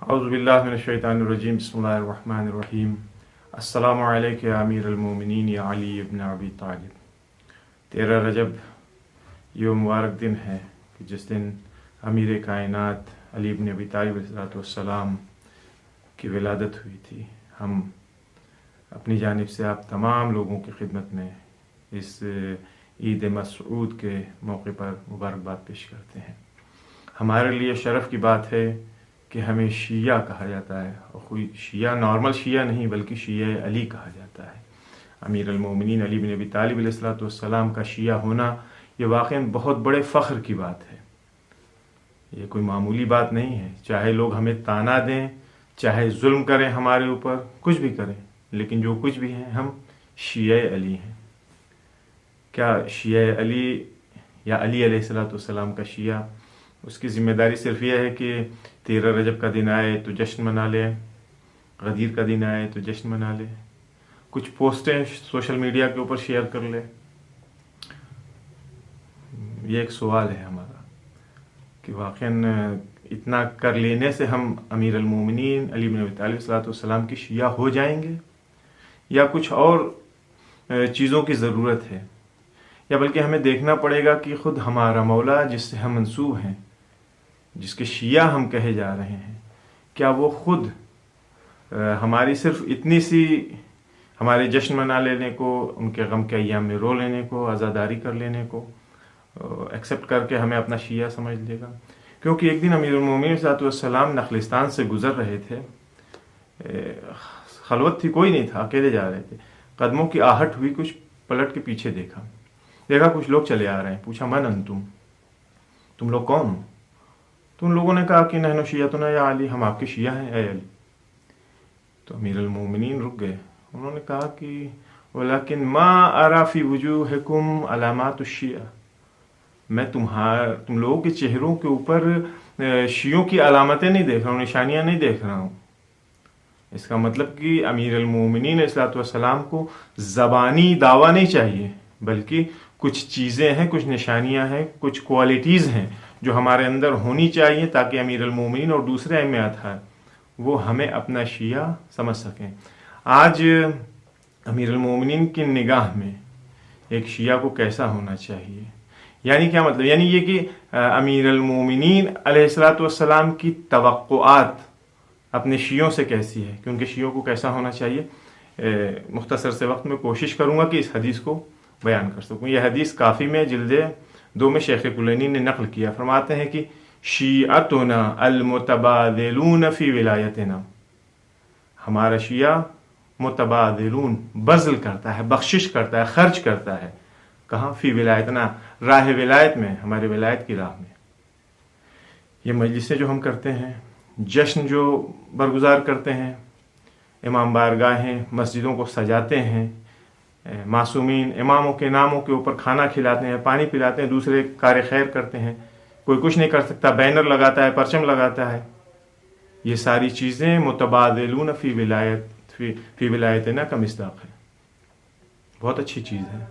اعوذ باللہ من الشیطان الرجیم بسم اللہ الرحمن الرحیم السلام علیکم یا امیر المومنین یا علی ابن ابی طالب 13 رجب یہ مبارک دن ہے کہ جس دن امیر کائنات علی ابن ابی طالب علیہ السلام کی ولادت ہوئی تھی۔ ہم اپنی جانب سے آپ تمام لوگوں کی خدمت میں اس عید مسعود کے موقع پر مبارکباد پیش کرتے ہیں۔ ہمارے لیے شرف کی بات ہے کہ ہمیں شیعہ کہا جاتا ہے، اور کوئی شیعہ نارمل شیعہ نہیں بلکہ شیعہ علی کہا جاتا ہے۔ امیر المومنین علی بن ابی طالب علیہ السلام کا شیعہ ہونا یہ واقعاً بہت بڑے فخر کی بات ہے، یہ کوئی معمولی بات نہیں ہے۔ چاہے لوگ ہمیں طعنہ دیں، چاہے ظلم کریں ہمارے اوپر، کچھ بھی کریں، لیکن جو کچھ بھی ہیں ہم شیعہ علی ہیں۔ کیا شیعہ علی یا علی علیہ السلام کا شیعہ، اس کی ذمہ داری صرف یہ ہے کہ 13 رجب کا دن آئے تو جشن منا لے، غدیر کا دن آئے تو جشن منا لے، کچھ پوسٹیں سوشل میڈیا کے اوپر شیئر کر لے؟ یہ ایک سوال ہے ہمارا کہ واقعاً اتنا کر لینے سے ہم امیر المومنین علی بن ابی طالب صلی اللہ علیہ وسلم کی شیعہ ہو جائیں گے، یا کچھ اور چیزوں کی ضرورت ہے، یا بلکہ ہمیں دیکھنا پڑے گا کہ خود ہمارا مولا جس سے ہم منسوب ہیں، جس کے شیعہ ہم کہے جا رہے ہیں، کیا وہ خود ہماری صرف اتنی سی ہمارے جشن منا لینے کو، ان کے غم کے ایام میں رو لینے کو، عزاداری کر لینے کو ایکسیپٹ کر کے ہمیں اپنا شیعہ سمجھ لے گا؟ کیونکہ ایک دن امیر المومنین صلی اللہ علیہ وسلم نخلستان سے گزر رہے تھے، خلوت تھی، کوئی نہیں تھا، اکیلے جا رہے تھے، قدموں کی آہٹ ہوئی، کچھ پلٹ کے پیچھے دیکھا کچھ لوگ چلے آ رہے ہیں، پوچھا من انتم، تم لوگ کون ہو؟ تو ان لوگوں نے کہا کہ نحن شیعتنا یا علی، ہم آپ کے شیعہ ہیں اے علی۔ تو امیر المومنین رک گئے، انہوں نے کہا کہ ولیکن ما ارى فی وجوہکم علامات الشیعہ، میں تم لوگوں کے چہروں کے اوپر شیعوں کی علامتیں نہیں دیکھ رہا ہوں، نشانیاں نہیں دیکھ رہا ہوں۔ اس کا مطلب کہ امیر المومنین علیہ السلام کو زبانی دعویٰ نہیں چاہیے، بلکہ کچھ چیزیں ہیں، کچھ نشانیاں ہیں، کچھ کوالٹیز ہیں جو ہمارے اندر ہونی چاہیے تاکہ امیر المومنین اور دوسرے ائمہ اطہار وہ ہمیں اپنا شیعہ سمجھ سکیں۔ آج امیر المومنین کی نگاہ میں ایک شیعہ کو کیسا ہونا چاہیے؟ یعنی کیا مطلب؟ یعنی یہ کہ امیر المومنین علیہ السلام کی توقعات اپنے شیعوں سے کیسی ہے، کہ ان کے شیعوں کو کیسا ہونا چاہیے۔ مختصر سے وقت میں کوشش کروں گا کہ اس حدیث کو بیان کر سکوں۔ یہ حدیث کافی میں جلد 2 میں شیخ کلینی نے نقل کیا، فرماتے ہیں کہ شیعتنا المتبادلون فی ولایتنا، ہمارا شیعہ متبادلون، بذل کرتا ہے، بخشش کرتا ہے، خرچ کرتا ہے، کہاں؟ فی ولایتنا، راہ ولایت میں، ہمارے ولایت کی راہ میں۔ یہ مجلسیں جو ہم کرتے ہیں، جشن جو برگزار کرتے ہیں، امام بارگاہیں مسجدوں کو سجاتے ہیں، معصومین اماموں کے ناموں کے اوپر کھانا کھلاتے ہیں، پانی پلاتے ہیں، دوسرے کار خیر کرتے ہیں، کوئی کچھ نہیں کر سکتا، بینر لگاتا ہے، پرچم لگاتا ہے، یہ ساری چیزیں متبادلون فی ولایتنا کا مصداق ہے، بہت اچھی چیز ہے۔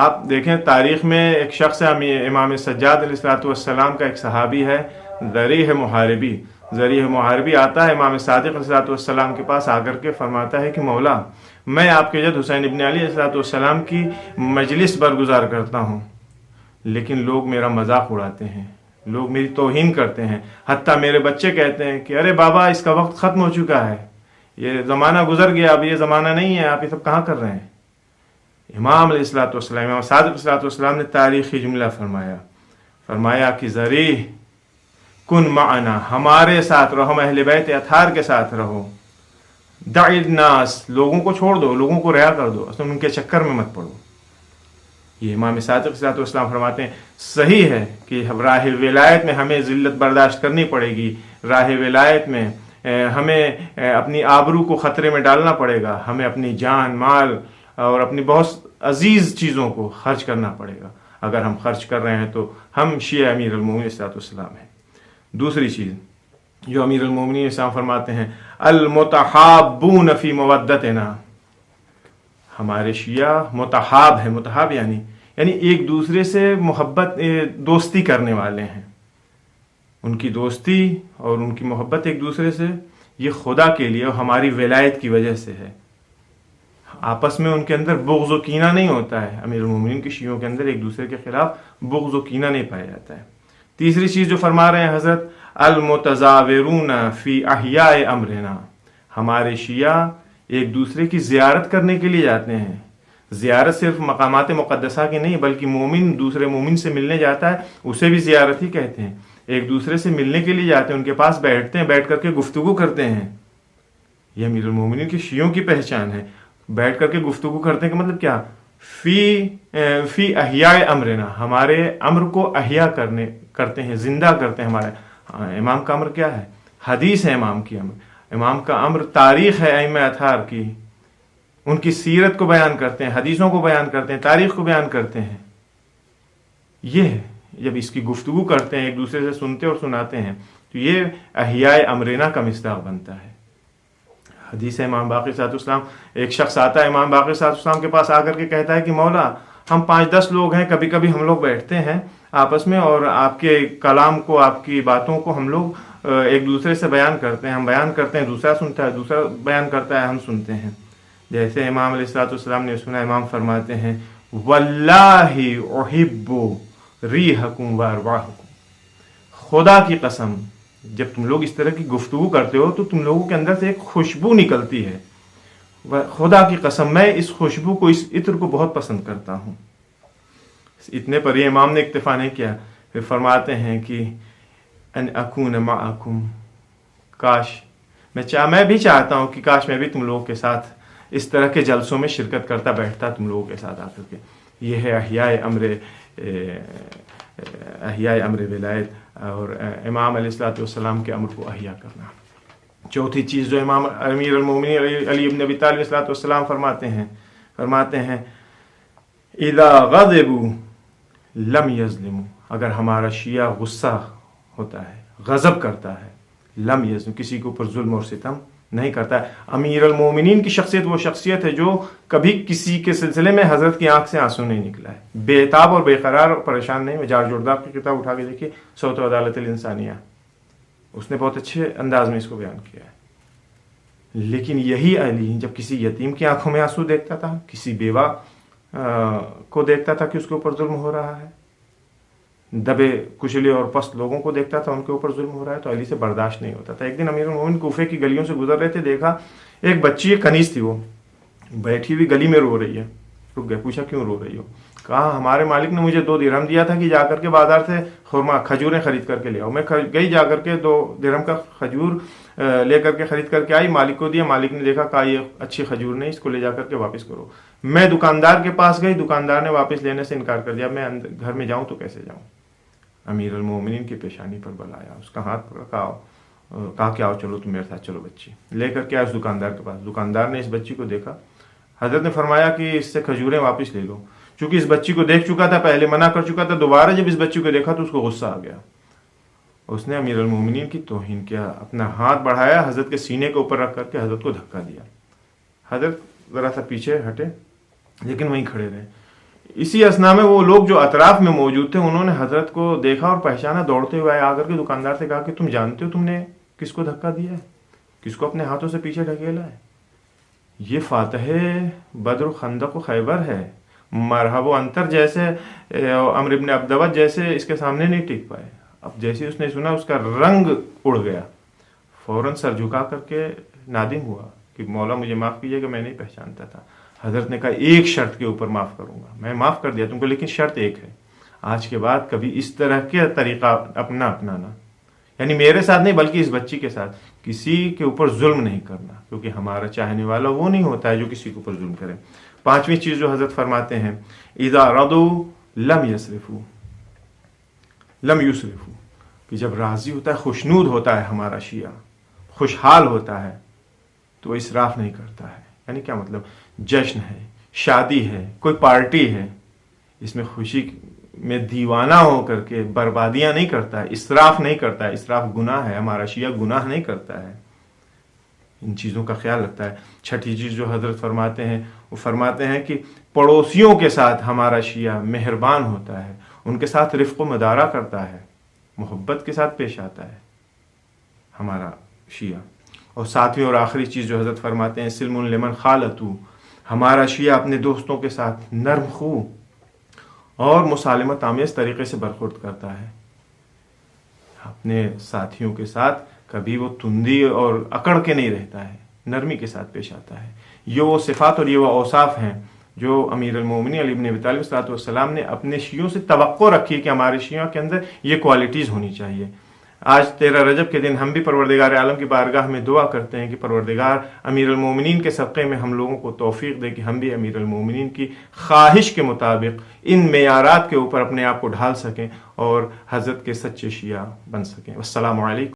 آپ دیکھیں تاریخ میں ایک شخص ہے، امام سجاد علیہ السلام کا ایک صحابی ہے، ذریح محاربی آتا ہے امام صادق علیہ السلام کے پاس، آ کر کے فرماتا ہے کہ مولا، میں آپ کے جد حسین ابن علی علیہ السلام کی مجلس برگزار کرتا ہوں، لیکن لوگ میرا مذاق اڑاتے ہیں، لوگ میری توہین کرتے ہیں، حتیٰ میرے بچے کہتے ہیں کہ ارے بابا اس کا وقت ختم ہو چکا ہے، یہ زمانہ گزر گیا، اب یہ زمانہ نہیں ہے، آپ یہ سب کہاں کر رہے ہیں؟ امام علیہ السلام، امام صادق علیہ السلام نے تاریخی جملہ فرمایا کہ ذریح کن معنا، ہمارے ساتھ رہو، ہم اہل بیت اطہار کے ساتھ رہو، دع الناس، لوگوں کو چھوڑ دو، لوگوں کو رہا کر دو، اصلا ان کے چکر میں مت پڑو۔ یہ امام صادق صلی اللہ علیہ وسلم فرماتے ہیں صحیح ہے کہ راہ ولایت میں ہمیں ذلت برداشت کرنی پڑے گی، راہ ولایت میں ہمیں اپنی آبرو کو خطرے میں ڈالنا پڑے گا، ہمیں اپنی جان مال اور اپنی بہت عزیز چیزوں کو خرچ کرنا پڑے گا۔ اگر ہم خرچ کر رہے ہیں تو ہم شیعہ امیر المومنین صلی اللہ علیہ وسلم ہیں۔ دوسری چیز جو امیر المومنین اسلام فرماتے ہیں، المتحابون فی مودتنا، ہمارے شیعہ متحاب ہیں، متحاب یعنی ایک دوسرے سے محبت دوستی کرنے والے ہیں، ان کی دوستی اور ان کی محبت ایک دوسرے سے یہ خدا کے لیے اور ہماری ولایت کی وجہ سے ہے. آپس میں ان کے اندر بغض و کینہ نہیں ہوتا ہے. امیر المومنین کے شیعوں کے اندر ایک دوسرے کے خلاف بغض و کینہ نہیں پایا جاتا ہے. تیسری چیز جو فرما رہے ہیں حضرت، المتزاورون فی احیاء امرنا، ہمارے شیعہ ایک دوسرے کی زیارت کرنے کے لیے جاتے ہیں. زیارت صرف مقامات مقدسہ کی نہیں، بلکہ مومن دوسرے مومن سے ملنے جاتا ہے اسے بھی زیارت ہی کہتے ہیں. ایک دوسرے سے ملنے کے لیے جاتے ہیں، ان کے پاس بیٹھتے ہیں، بیٹھ کر کے گفتگو کرتے ہیں. یہ امیر المومنین کے شیعوں کی پہچان ہے. بیٹھ کر کے گفتگو کرتے ہیں کہ مطلب کیا، فی احیاء امرنا، ہمارے امر کو احیا کرتے ہیں، زندہ کرتے ہیں. ہمارے امام کا امر کیا ہے؟ حدیث ہے امام کی امر. امام کا امر تاریخ ہے ائمہ اطہار کی، ان کی سیرت کو بیان کرتے ہیں، حدیثوں کو بیان کرتے ہیں، تاریخ کو بیان کرتے ہیں. یہ ہے جب اس کی گفتگو کرتے ہیں، ایک دوسرے سے سنتے اور سناتے ہیں، تو یہ احیاء امرنا کا مصداق بنتا ہے. حدیث ہے امام باقر صاحب السلام، ایک شخص آتا ہے امام باقر صاحب السلام کے پاس، آ کر کے کہتا ہے کہ مولا ہم 5-10 لوگ ہیں، کبھی کبھی ہم لوگ بیٹھتے ہیں آپس میں اور آپ کے کلام کو، آپ کی باتوں کو ہم لوگ ایک دوسرے سے بیان کرتے ہیں. ہم بیان کرتے ہیں، دوسرا سنتا ہے، دوسرا بیان کرتا ہے، ہم سنتے ہیں. جیسے امام علیہ السلام نے سنا، امام فرماتے ہیں واللہ احب ریحکم و ارواحکم، خدا کی قسم جب تم لوگ اس طرح کی گفتگو کرتے ہو تو تم لوگوں کے اندر سے ایک خوشبو نکلتی ہے. خدا کی قسم میں اس خوشبو کو، اس عطر کو بہت پسند کرتا ہوں. اتنے پر یہ امام نے اکتفا نہیں کیا، پھر فرماتے ہیں کہ ان اکون معکم، کاش میں بھی چاہتا ہوں کہ کاش میں بھی تم لوگوں کے ساتھ اس طرح کے جلسوں میں شرکت کرتا، بیٹھتا تم لوگوں کے ساتھ آ کر کے. یہ ہے احیاء امر ولایت اور امام علیہ السلام کے امر کو احیا کرنا. چوتھی چیز جو امام امیر المومنین علی بن ابی طالب علیہ السلام فرماتے ہیں اذا غضبوا لم یظلموا، اگر ہمارا شیعہ غصہ ہوتا ہے، غضب کرتا ہے، لم یظلم، کسی کے اوپر ظلم اور ستم نہیں کرتا ہے. امیر المومنین کی شخصیت وہ شخصیت ہے جو کبھی کسی کے سلسلے میں حضرت کی آنکھ سے آنسو نہیں نکلا ہے، بے تاب اور بے قرار اور پریشان نہیں. جارج جورداق کی کتاب اٹھا کے دیکھیے، صوت و عدالت الانسانیہ، اس نے بہت اچھے انداز میں اس کو بیان کیا ہے. لیکن یہی علی جب کسی یتیم کی آنکھوں میں آنسو دیکھتا تھا، کسی بیوہ کو دیکھتا تھا کہ اس کے اوپر ظلم ہو رہا ہے، دبے کچلے اور پست لوگوں کو دیکھتا تھا ان کے اوپر ظلم ہو رہا ہے، تو علی سے برداشت نہیں ہوتا تھا. ایک دن امیر المومنین کوفے کی گلیوں سے گزر رہے تھے، دیکھا ایک بچی کنیز تھی، وہ بیٹھی ہوئی گلی میں رو رہی ہے. رک گئے، پوچھا کیوں رو رہی ہو؟ کہا ہمارے مالک نے مجھے 2 درہم دیا تھا کہ جا کر کے بازار سے کھجوریں خرید کر کے لے آؤ. میں گئی، جا کر کے 2 درہم کا کھجور لے کر کے خرید کر کے آئی، مالک کو دیا. مالک نے دیکھا، کہا یہ اچھی کھجور نہیں، اس کو لے جا کر کے واپس کرو. میں دکاندار کے پاس گئی، دکاندار نے واپس لینے سے انکار کر دیا. میں گھر میں جاؤں تو کیسے جاؤں؟ امیر المومنین کی پیشانی پر بل آیا، اس کا ہاتھ پکڑا، کہا کہ آؤ چلو تم میرے ساتھ چلو. بچی لے کر کے آیا اس دکاندار کے پاس. دکاندار نے اس بچی کو دیکھا، حضرت نے فرمایا کہ اس سے کھجوریں واپس لے لو. چونکہ اس بچی کو دیکھ چکا تھا، پہلے منع کر چکا تھا، دوبارہ جب اس بچی کو دیکھا تو اس کو غصہ آ گیا. اس نے امیر المومنین کی توہین کیا، اپنا ہاتھ بڑھایا، حضرت کے سینے کے اوپر رکھ کر کے حضرت کو دھکا دیا. حضرت ذرا سا پیچھے ہٹے لیکن وہیں کھڑے رہے. اسی اثنا میں وہ لوگ جو اطراف میں موجود تھے انہوں نے حضرت کو دیکھا اور پہچانا، دوڑتے ہوئے آ کر کے دکاندار سے کہا کہ تم جانتے ہو تم نے کس کو دھکا دیا ہے، کس کو اپنے ہاتھوں سے پیچھے ڈھکیلا ہے؟ یہ فاتح بدر و خندق و خیبر ہے. مرحب و انتر جیسے عمرو بن عبدود جیسے اس کے سامنے نہیں ٹک پائے. اب جیسے اس نے سنا اس کا رنگ اڑ گیا، فوراً سر جھکا کر کے نادم ہوا کہ مولا مجھے معاف کیجیے کہ میں نہیں پہچانتا تھا. حضرت نے کہا ایک شرط کے اوپر معاف کروں گا، میں معاف کر دیا تم کو، لیکن شرط ایک ہے، آج کے بعد کبھی اس طرح کے طریقہ اپنانا، یعنی میرے ساتھ نہیں بلکہ اس بچی کے ساتھ کسی کے اوپر ظلم نہیں کرنا، کیونکہ ہمارا چاہنے والا وہ نہیں ہوتا ہے جو کسی کے اوپر ظلم کرے. 5ویں چیز جو حضرت فرماتے ہیں اذا رضوا لم یسرفوا، کہ جب راضی ہوتا ہے، خوشنود ہوتا ہے ہمارا شیعہ، خوشحال ہوتا ہے تو وہ اسراف نہیں کرتا ہے. یعنی کیا مطلب؟ جشن ہے، شادی ہے، کوئی پارٹی ہے، اس میں خوشی میں دیوانہ ہو کر کے بربادیاں نہیں کرتا ہے، اسراف نہیں کرتا ہے. اسراف گناہ ہے، ہمارا شیعہ گناہ نہیں کرتا ہے، ان چیزوں کا خیال رکھتا ہے. 6ٹھی چیز جو حضرت فرماتے ہیں وہ فرماتے ہیں کہ پڑوسیوں کے ساتھ ہمارا شیعہ مہربان ہوتا ہے، ان کے ساتھ رفق و مدارہ کرتا ہے. محبت کے ساتھ پیش آتا ہے ہمارا شیعہ. اور ساتویں اور آخری چیز جو حضرت فرماتے ہیں سلم لمن خالتو، ہمارا شیعہ اپنے دوستوں کے ساتھ نرم خو اور مسالمت آمیز طریقے سے برخورد کرتا ہے. اپنے ساتھیوں کے ساتھ کبھی وہ تندی اور اکڑ کے نہیں رہتا ہے، نرمی کے ساتھ پیش آتا ہے. یہ وہ صفات اور یہ وہ اوصاف ہیں جو امیر المومنین علی بن ابی طالب صلی اللہ علیہ وسلم نے اپنے شیعوں سے توقع رکھی کہ ہمارے شیعوں کے اندر یہ کوالٹیز ہونی چاہیے. آج 13 رجب کے دن ہم بھی پروردگار عالم کی بارگاہ میں دعا کرتے ہیں کہ پروردگار امیر المومنین کے صدقے میں ہم لوگوں کو توفیق دے کہ ہم بھی امیر المومنین کی خواہش کے مطابق ان معیارات کے اوپر اپنے آپ کو ڈھال سکیں اور حضرت کے سچے شیعہ بن سکیں. السلام علیکم.